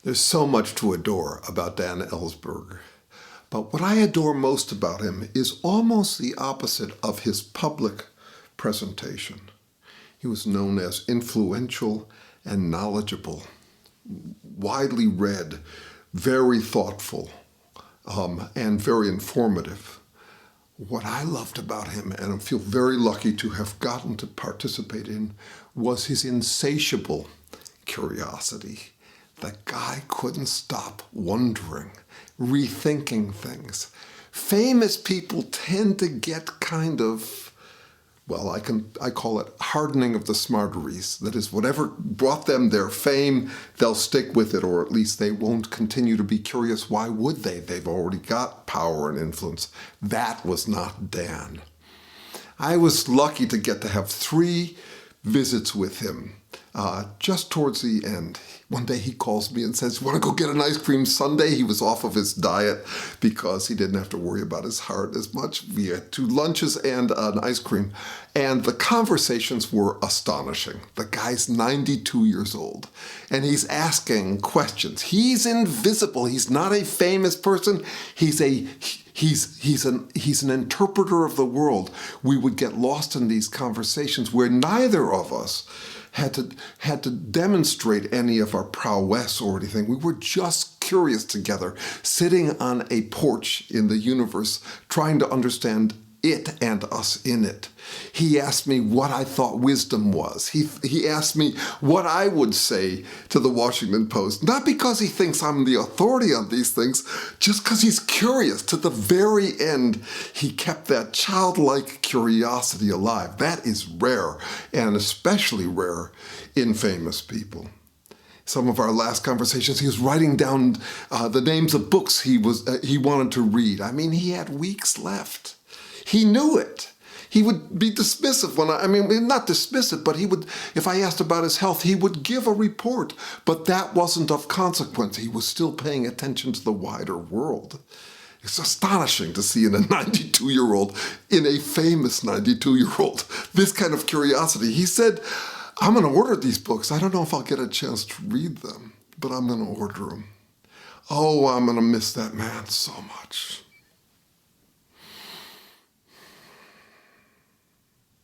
There's so much to adore about Dan Ellsberg. But what I adore most about him is almost the opposite of his public presentation. He was known as influential and knowledgeable, widely read, very thoughtful, and very informative. What I loved about him, and I feel very lucky to have gotten to participate in, was his insatiable curiosity. The guy couldn't stop wondering, rethinking things. Famous people tend to get kind of, well, I call it hardening of the smarteries. That is, whatever brought them their fame, they'll stick with it, or at least they won't continue to be curious. Why would they? They've already got power and influence. That was not Dan. I was lucky to get to have 3 visits with him just towards the end. One day he calls me and says, "Want to go get an ice cream sundae?" He was off of his diet because he didn't have to worry about his heart as much. We had 2 lunches and an ice cream. And the conversations were astonishing. The guy's 92 years old, and he's asking questions. He's invisible. He's not a famous person. He's an interpreter of the world. We would get lost in these conversations where neither of us had to demonstrate any of our prowess or anything. We were just curious together, sitting on a porch in the universe, trying to understand it and us in it. He asked me what I thought wisdom was. He asked me what I would say to the Washington Post, not because he thinks I'm the authority on these things, just because he's curious. To the very end, he kept that childlike curiosity alive. That is rare, and especially rare in famous people. Some of our last conversations, he was writing down the names of books he wanted to read. I mean, he had weeks left. He knew it. He would be dismissive not dismissive, but if I asked about his health, he would give a report. But that wasn't of consequence. He was still paying attention to the wider world. It's astonishing to see in a 92-year-old, in a famous 92-year-old, this kind of curiosity. He said, "I'm going to order these books. I don't know if I'll get a chance to read them, but I'm going to order them." Oh, I'm going to miss that man so much.